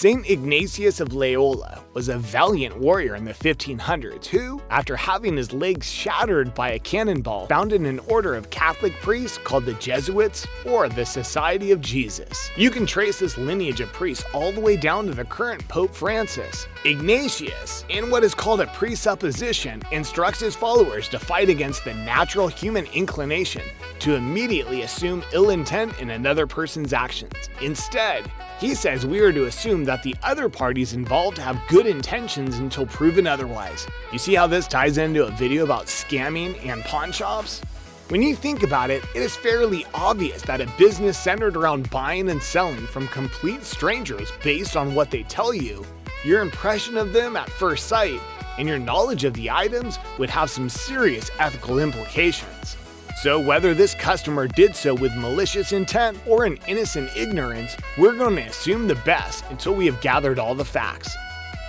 Saint Ignatius of Loyola was a valiant warrior in the 1500s who, after having his legs shattered by a cannonball, founded an order of Catholic priests called the Jesuits or the Society of Jesus. You can trace this lineage of priests all the way down to the current Pope Francis. Ignatius, in what is called a presupposition, instructs his followers to fight against the natural human inclination to immediately assume ill intent in another person's actions. Instead, he says we are to assume that the other parties involved have good intentions until proven otherwise. You see how this ties into a video about scamming and pawn shops? When you think about it, it is fairly obvious that a business centered around buying and selling from complete strangers based on what they tell you, your impression of them at first sight, and your knowledge of the items would have some serious ethical implications. So whether this customer did so with malicious intent or an innocent ignorance, we're going to assume the best until we have gathered all the facts.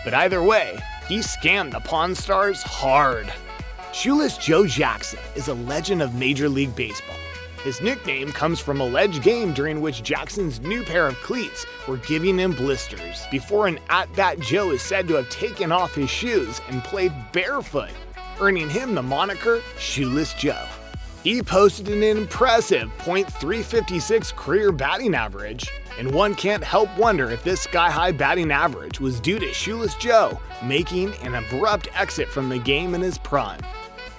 But either way, he scammed the Pawn Stars hard. Shoeless Joe Jackson is a legend of Major League Baseball. His nickname comes from an alleged game during which Jackson's new pair of cleats were giving him blisters, before an at-bat Joe is said to have taken off his shoes and played barefoot, earning him the moniker Shoeless Joe. He posted an impressive .356 career batting average, and one can't help wonder if this sky-high batting average was due to Shoeless Joe making an abrupt exit from the game in his prime.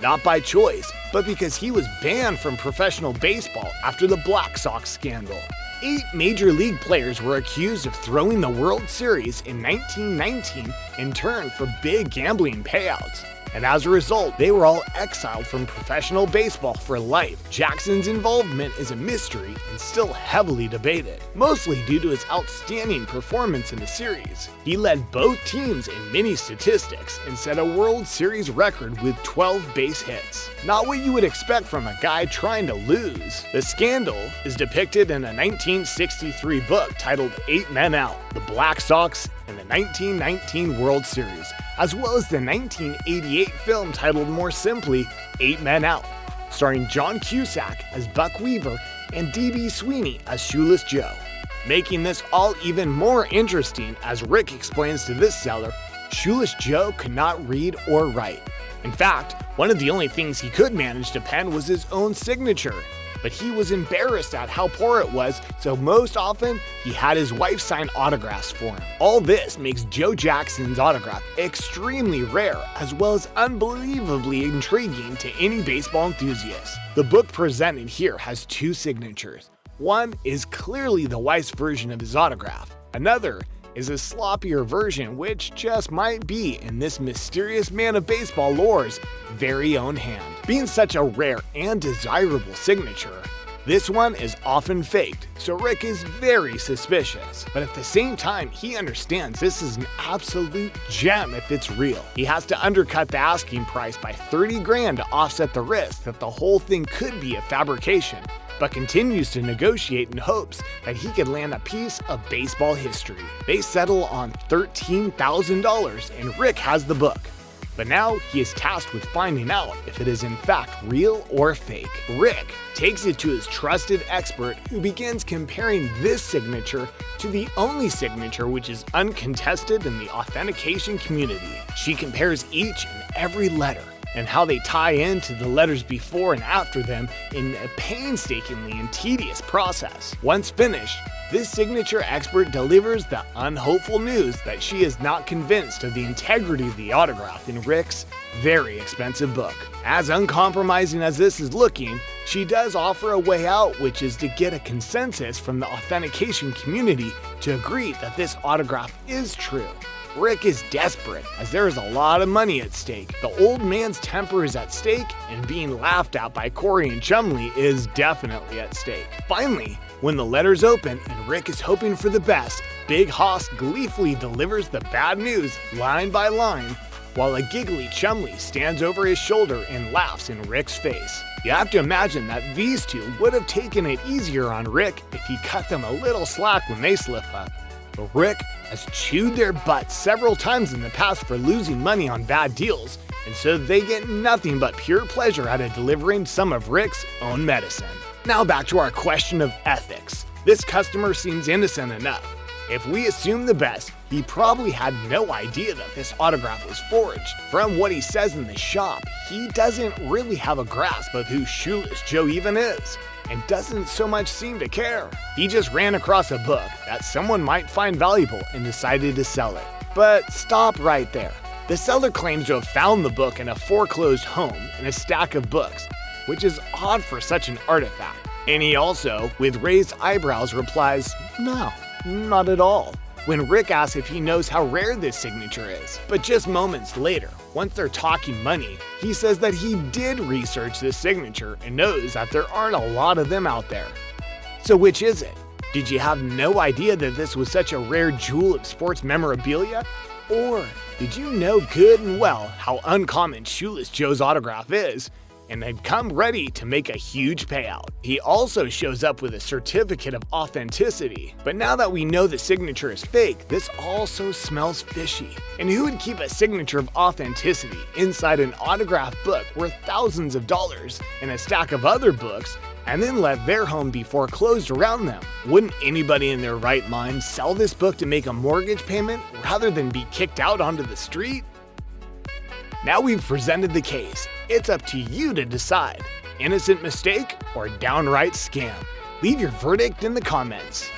Not by choice, but because he was banned from professional baseball after the Black Sox scandal. 8 major league players were accused of throwing the World Series in 1919 in turn for big gambling payouts. And as a result, they were all exiled from professional baseball for life. Jackson's involvement is a mystery and still heavily debated, mostly due to his outstanding performance in the series. He led both teams in many statistics and set a World Series record with 12 base hits. Not what you would expect from a guy trying to lose. The scandal is depicted in a 1963 book titled 8 Men Out, the Black Sox and the 1919 World Series, as well as the 1988 film titled more simply 8 Men Out, starring John Cusack as Buck Weaver and D.B. Sweeney as Shoeless Joe. Making this all even more interesting, as Rick explains to this seller, Shoeless Joe could not read or write. In fact, one of the only things he could manage to pen was his own signature, but he was embarrassed at how poor it was, so most often he had his wife sign autographs for him. All this makes Joe Jackson's autograph extremely rare, as well as unbelievably intriguing to any baseball enthusiast. The book presented here has 2 signatures. One is clearly the wife's version of his autograph. Another is a sloppier version, which just might be in this mysterious man of baseball lore's very own hand. Being such a rare and desirable signature, this one is often faked, so Rick is very suspicious. But at the same time, he understands this is an absolute gem if it's real. He has to undercut the asking price by 30 grand to offset the risk that the whole thing could be a fabrication, but continues to negotiate in hopes that he could land a piece of baseball history. They settle on $13,000 and Rick has the book. But now he is tasked with finding out if it is in fact real or fake. Rick takes it to his trusted expert, who begins comparing this signature to the only signature which is uncontested in the authentication community. She compares each and every letter and how they tie into the letters before and after them in a painstakingly and tedious process. Once finished, this signature expert delivers the unhopeful news that she is not convinced of the integrity of the autograph in Rick's very expensive book. As uncompromising as this is looking, she does offer a way out, which is to get a consensus from the authentication community to agree that this autograph is true. Rick is desperate, as there is a lot of money at stake. The old man's temper is at stake, and being laughed at by Corey and Chumlee is definitely at stake. Finally, when the letters open and Rick is hoping for the best, Big Hoss gleefully delivers the bad news line by line, while a giggly Chumlee stands over his shoulder and laughs in Rick's face. You have to imagine that these two would have taken it easier on Rick if he cut them a little slack when they slip up. But Rick has chewed their butts several times in the past for losing money on bad deals, and so they get nothing but pure pleasure out of delivering some of Rick's own medicine. Now back to our question of ethics. This customer seems innocent enough. If we assume the best, he probably had no idea that this autograph was forged. From what he says in the shop, he doesn't really have a grasp of who Shoeless Joe even is, and doesn't so much seem to care. He just ran across a book that someone might find valuable and decided to sell it. But stop right there. The seller claims to have found the book in a foreclosed home in a stack of books, which is odd for such an artifact. And he also, with raised eyebrows, replies, "No, not at all," when Rick asks if he knows how rare this signature is. But just moments later, once they're talking money, he says that he did research this signature and knows that there aren't a lot of them out there. So which is it? Did you have no idea that this was such a rare jewel of sports memorabilia? Or did you know good and well how uncommon Shoeless Joe's autograph is, and had come ready to make a huge payout? He also shows up with a certificate of authenticity. But now that we know the signature is fake, this also smells fishy. And who would keep a signature of authenticity inside an autographed book worth thousands of dollars in a stack of other books, and then let their home be foreclosed around them? Wouldn't anybody in their right mind sell this book to make a mortgage payment rather than be kicked out onto the street? Now we've presented the case, it's up to you to decide. Innocent mistake or downright scam? Leave your verdict in the comments.